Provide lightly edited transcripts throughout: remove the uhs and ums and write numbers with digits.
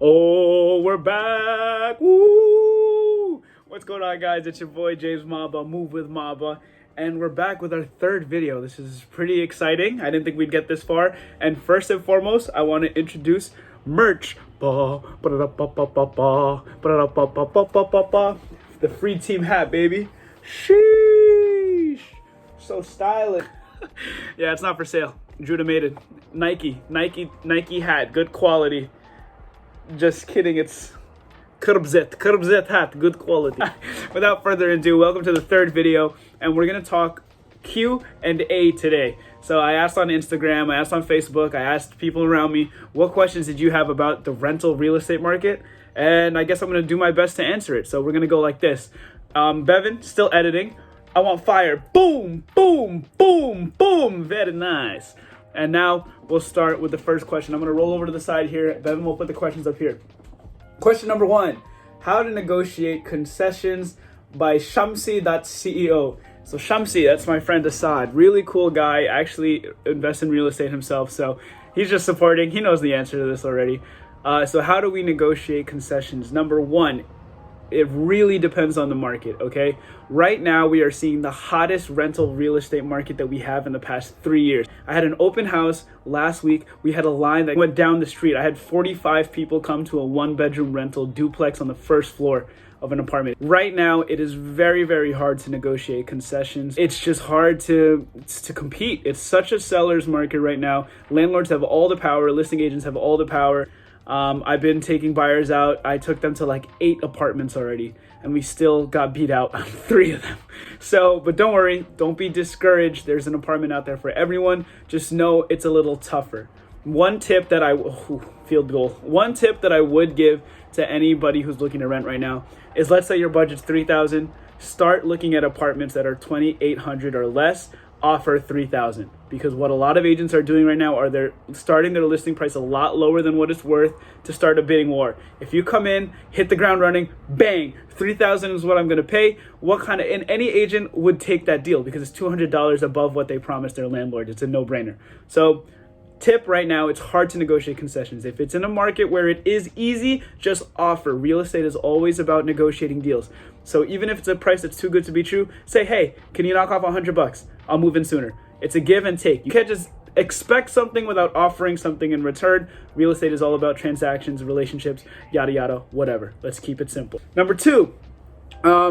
Oh, we're back. Woo! What's going on, guys? It's your boy James Maba, Move with Maba, and we're back with our third video. This is pretty exciting. I didn't think we'd get this far. And first and foremost, I want to introduce merch. The free team hat, baby. Sheesh. So stylish. Yeah, it's not for sale. Judah made it. Nike hat, good quality. Just kidding, it's Kurbzet hat, good quality. Without further ado, welcome to the third video, and we're gonna talk Q&A today. So I asked on Instagram, I asked on Facebook, I asked people around me, what questions did you have about the rental real estate market? And I guess I'm gonna do my best to answer it. So we're gonna go like this. Bevan, still editing. I want fire. Boom, boom, boom, boom. Very nice. And now we'll start with the first question. I'm going to roll over to the side here. Bevan will put the questions up here. Question number 1. How to negotiate concessions by Shamsi.ceo. So Shamsi, that's my friend Assad. Really cool guy. Actually invests in real estate himself. So he's just supporting. He knows the answer to this already. So how do we negotiate concessions? Number 1. It really depends on the market, okay? Right now, we are seeing the hottest rental real estate market that we have in the past 3 years. I had an open house last week. We had a line that went down the street. I had 45 people come to a 1-bedroom rental duplex on the first floor of an apartment. Right now, it is very, very hard to negotiate concessions. It's just hard to compete. It's such a seller's market right now. Landlords have all the power. Listing agents have all the power. I've been taking buyers out. I took them to like 8 apartments already, and we still got beat out on 3 of them. So, but don't worry, don't be discouraged. There's an apartment out there for everyone. Just know it's a little tougher. One tip that field goal. One tip that I would give to anybody who's looking to rent right now is, let's say your budget's $3,000. Start looking at apartments that are $2,800 or less. Offer $3,000, because what a lot of agents are doing right now are they're starting their listing price a lot lower than what it's worth to start a bidding war. If you come in, hit the ground running, bang, $3,000 is what I'm going to pay. And any agent would take that deal because it's $200 above what they promised their landlord. It's a no-brainer. So tip right now, it's hard to negotiate concessions. If it's in a market where it is easy, just offer. Real estate is always about negotiating deals. So even if it's a price that's too good to be true, say, hey, can you knock off $100? I'll move in sooner. It's a give and take. You can't just expect something without offering something in return. Real estate is all about transactions, relationships, yada, yada, whatever. Let's keep it simple. Number 2,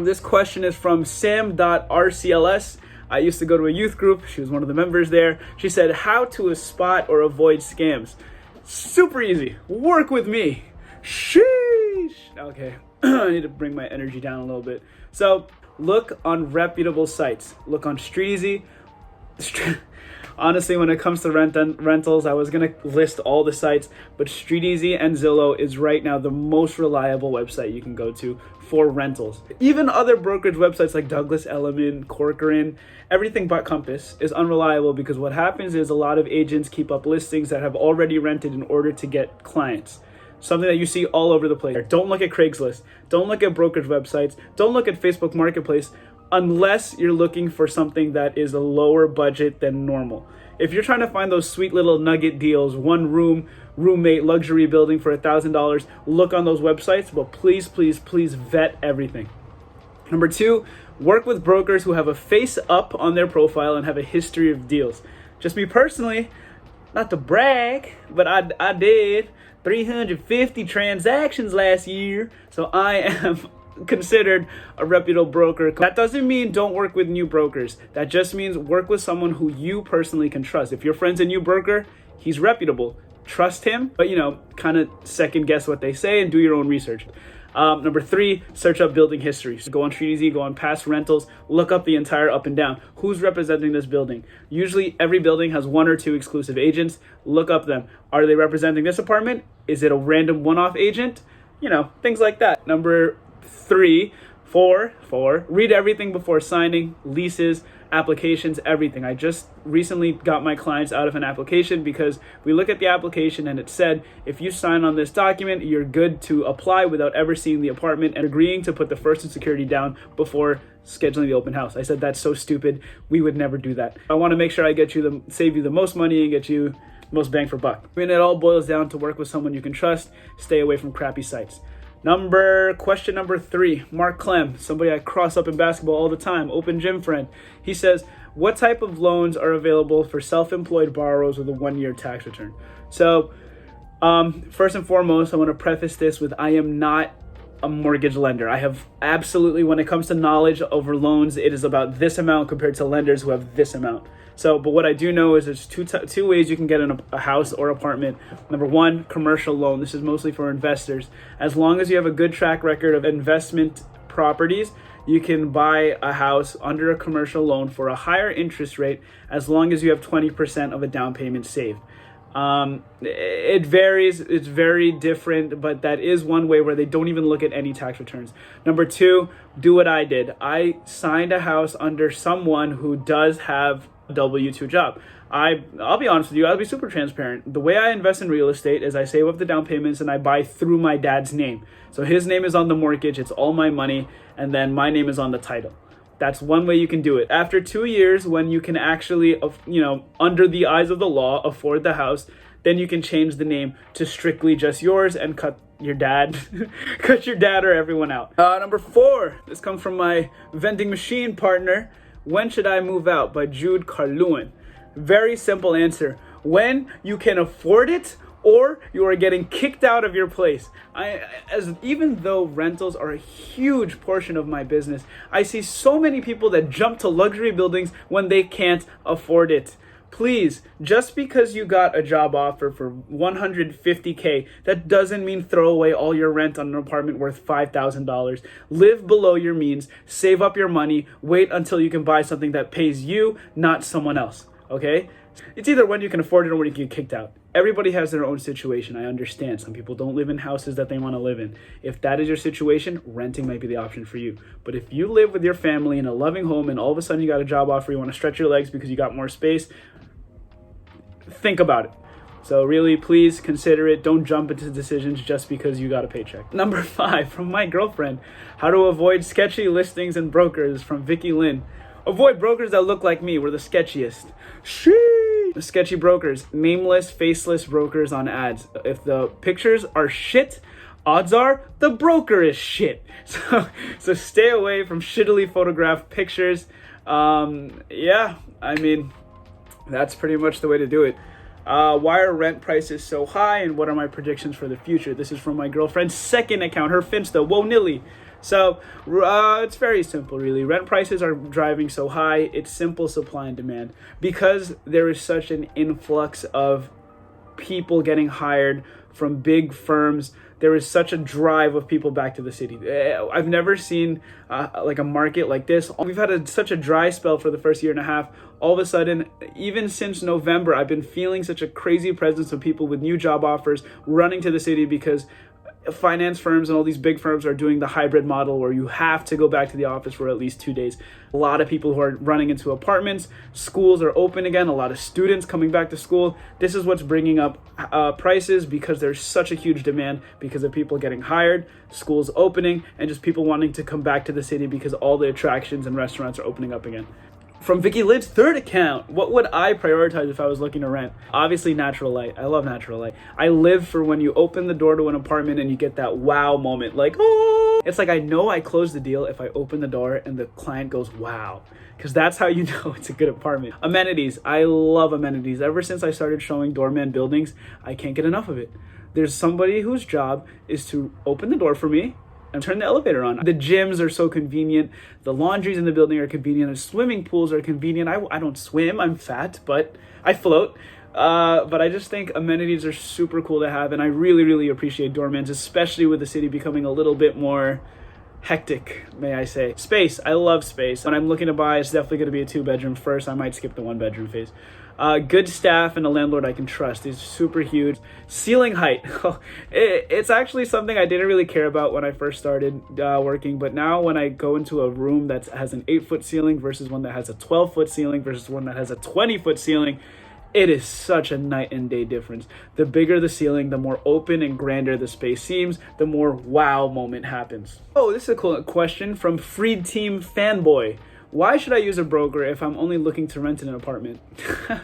this question is from Sam.rcls. I used to go to a youth group. She was one of the members there. She said, how to spot or avoid scams. Super easy. Work with me. Sheesh. Okay. I need to bring my energy down a little bit. So look on reputable sites. Look on StreetEasy. Honestly, when it comes to rentals, I was going to list all the sites, but StreetEasy and Zillow is right now the most reliable website you can go to for rentals. Even other brokerage websites like Douglas Elliman, Corcoran, everything but Compass is unreliable, because what happens is a lot of agents keep up listings that have already rented in order to get clients. Something that you see all over the place. Don't look at Craigslist. Don't look at brokerage websites. Don't look at Facebook Marketplace unless you're looking for something that is a lower budget than normal. If you're trying to find those sweet little nugget deals, 1 room, roommate, luxury building for $1,000, look on those websites, but please, please, please vet everything. Number 2, work with brokers who have a face up on their profile and have a history of deals. Just me personally, not to brag, but I did 350 transactions last year, so I am considered a reputable broker. That doesn't mean don't work with new brokers. That just means work with someone who you personally can trust. If your friend's a new broker, he's reputable. Trust him, but kind of second guess what they say and do your own research. Number 3, search up building history. So go on StreetEasy, go on past rentals, look up the entire up and down. Who's representing this building? Usually every building has 1 or 2 exclusive agents. Look up them. Are they representing this apartment? Is it a random one-off agent? Things like that. Number 4, read everything before signing, leases, applications, everything. I just recently got my clients out of an application because we look at the application and it said, if you sign on this document, you're good to apply without ever seeing the apartment and agreeing to put the first and security down before scheduling the open house. I said, that's so stupid. We would never do that. I want to make sure I save you the most money and get you most bang for buck. I mean, it all boils down to work with someone you can trust, stay away from crappy sites. Question number 3, Mark Clem, somebody I cross up in basketball all the time, open gym friend. He says, what type of loans are available for self-employed borrowers with a 1-year tax return? So, first and foremost, I want to preface this with I am not a mortgage lender. I have absolutely, when it comes to knowledge over loans, it is about this amount compared to lenders who have this amount. So, but what I do know is there's two ways you can get in a house or apartment. Number 1, commercial loan. This is mostly for investors. As long as you have a good track record of investment properties, you can buy a house under a commercial loan for a higher interest rate as long as you have 20% of a down payment saved. It varies, it's very different, but that is one way where they don't even look at any tax returns. Number 2, do what I did. I signed a house under someone who does have a W-2 job. I'll be honest with you, I'll be super transparent. The way I invest in real estate is I save up the down payments and I buy through my dad's name. So his name is on the mortgage, it's all my money, and then my name is on the title. That's one way you can do it. After 2 years, when you can actually, under the eyes of the law, afford the house, then you can change the name to strictly just yours and cut your dad or everyone out. Number 4, this comes from my vending machine partner. When should I move out? By Jude Carluen. Very simple answer. When you can afford it, or you are getting kicked out of your place. Even though rentals are a huge portion of my business, I see so many people that jump to luxury buildings when they can't afford it. Please, just because you got a job offer for $150K, that doesn't mean throw away all your rent on an apartment worth $5,000. Live below your means, save up your money, wait until you can buy something that pays you, not someone else, okay? It's either when you can afford it or when you get kicked out. Everybody has their own situation. I understand. Some people don't live in houses that they want to live in. If that is your situation, renting might be the option for you. But if you live with your family in a loving home and all of a sudden you got a job offer, you want to stretch your legs because you got more space, think about it. So really, please consider it. Don't jump into decisions just because you got a paycheck. Number 5, from my girlfriend, how to avoid sketchy listings and brokers, from Vicky Lynn. Avoid brokers that look like me. We're the sketchiest. Sketchy brokers, nameless, faceless brokers on ads. If the pictures are shit, odds are the broker is shit. So stay away from shittily photographed pictures. Yeah, I mean, that's pretty much the way to do it. Why are rent prices so high, and what are my predictions for the future? This is from my girlfriend's second account, her Finsta, Whoa Nilly. So it's very simple, really. Rent prices are driving so high. It's simple supply and demand. Because there is such an influx of people getting hired from big firms, there is such a drive of people back to the city. I've never seen like a market like this. We've had such a dry spell for the first year and a half. All of a sudden, even since November, I've been feeling such a crazy presence of people with new job offers running to the city because finance firms and all these big firms are doing the hybrid model where you have to go back to the office for at least 2 days. A lot of people who are running into apartments, schools are open again, a lot of students coming back to school. This is what's bringing up prices, because there's such a huge demand because of people getting hired, schools opening, and just people wanting to come back to the city because all the attractions and restaurants are opening up again. From Vicky Lid's third account, what would I prioritize if I was looking to rent? Obviously, natural light. I love natural light. I live for when you open the door to an apartment and you get that wow moment, like, oh! It's like I know I closed the deal if I open the door and the client goes, wow. Because that's how you know it's a good apartment. Amenities. I love amenities. Ever since I started showing doorman buildings, I can't get enough of it. There's somebody whose job is to open the door for me and turn the elevator on. The gyms are so convenient. The laundries in the building are convenient. The swimming pools are convenient. I don't swim. I'm fat, but I float. But I just think amenities are super cool to have, and I really, really appreciate doormans, especially with the city becoming a little bit more hectic, may I say. Space. I love space. When I'm looking to buy, it's definitely going to be a 2-bedroom first. I might skip the 1-bedroom phase. Good staff and a landlord I can trust is super huge. Ceiling height. It's actually something I didn't really care about when I first started working, but now when I go into a room that has an 8-foot ceiling versus one that has a 12-foot ceiling versus one that has a 20-foot ceiling, it is such a night and day difference. The bigger the ceiling, the more open and grander the space seems, the more wow moment happens. Oh, this is a cool question from Freed Team Fanboy. Why should I use a broker if I'm only looking to rent an apartment? I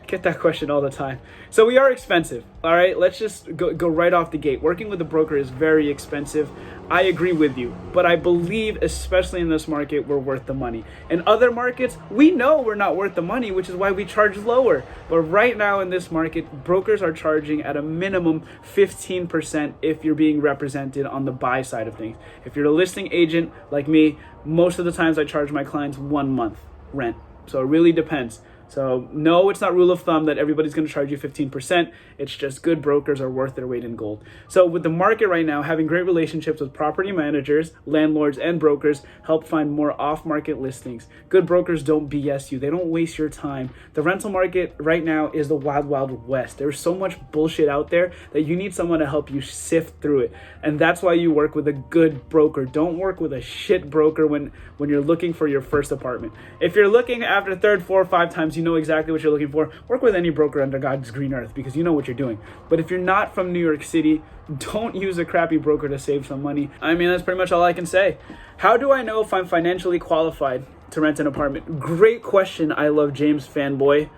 get that question all the time. So we are expensive, all right? Let's just go right off the gate. Working with a broker is very expensive. I agree with you, but I believe, especially in this market, we're worth the money. In other markets, we know we're not worth the money, which is why we charge lower. But right now in this market, brokers are charging at a minimum 15% if you're being represented on the buy side of things. If you're a listing agent like me, most of the times I charge my clients 1 month rent. So it really depends. So no, it's not rule of thumb that everybody's going to charge you 15%. It's just good brokers are worth their weight in gold. So with the market right now, having great relationships with property managers, landlords, and brokers help find more off-market listings. Good brokers don't BS you. They don't waste your time. The rental market right now is the wild, wild west. There's so much bullshit out there that you need someone to help you sift through it. And that's why you work with a good broker. Don't work with a shit broker when you're looking for your first apartment. If you're looking after third, 4, or 5 times, you know exactly what you're looking for. Work with any broker under God's green earth because you know what you're doing. But if you're not from New York City, don't use a crappy broker to save some money. I mean, that's pretty much all I can say. How do I know if I'm financially qualified to rent an apartment? Great question. I love James fanboy.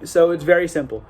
So it's very simple.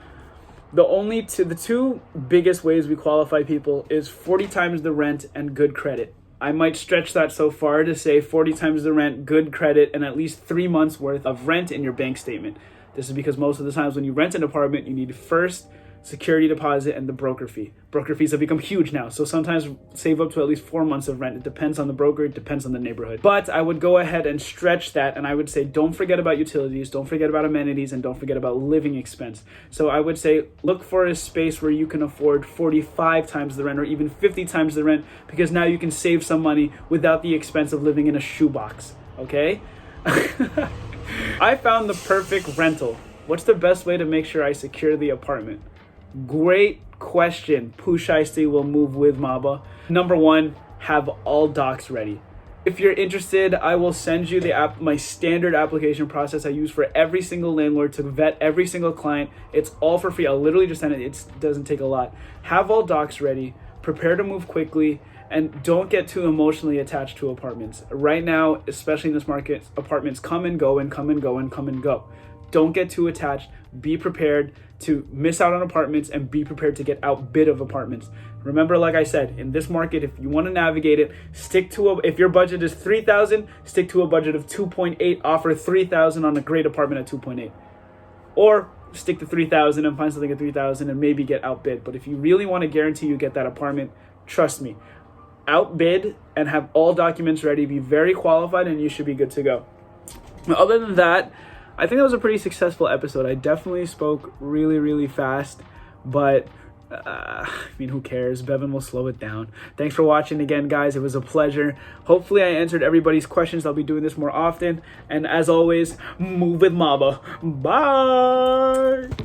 The two biggest ways we qualify people is 40 times the rent and good credit. I might stretch that so far to say 40 times the rent, good credit, and at least 3 months worth of rent in your bank statement. This is because most of the times when you rent an apartment, you need first security deposit and the broker fee. Broker fees have become huge now, so sometimes save up to at least 4 months of rent. It depends on the broker, it depends on the neighborhood. But I would go ahead and stretch that, and I would say don't forget about utilities, don't forget about amenities, and don't forget about living expense. So I would say look for a space where you can afford 45 times the rent or even 50 times the rent, because now you can save some money without the expense of living in a shoebox, okay? I found the perfect rental. What's the best way to make sure I secure the apartment? Great question. Pushaisty will move with Maba. Number 1, have all docs ready. If you're interested, I will send you my standard application process I use for every single landlord to vet every single client. It's all for free. I'll literally just send it. It doesn't take a lot. Have all docs ready. Prepare to move quickly. And don't get too emotionally attached to apartments. Right now, especially in this market, apartments come and go and come and go and come and go. Don't get too attached. Be prepared to miss out on apartments and be prepared to get outbid of apartments. Remember, like I said, in this market, if you want to navigate it, if your budget is $3,000, stick to a budget of 2.8, offer $3,000 on a great apartment at 2.8. Or stick to $3,000 and find something at $3,000 and maybe get outbid. But if you really want to guarantee you get that apartment, trust me, outbid and have all documents ready, be very qualified, and you should be good to go. Other than that, I think that was a pretty successful episode. I definitely spoke really, really fast, but I mean, who cares? Bevan will slow it down. Thanks for watching again, guys. It was a pleasure. Hopefully I answered everybody's questions. I'll be doing this more often. And as always, move with Maba. Bye!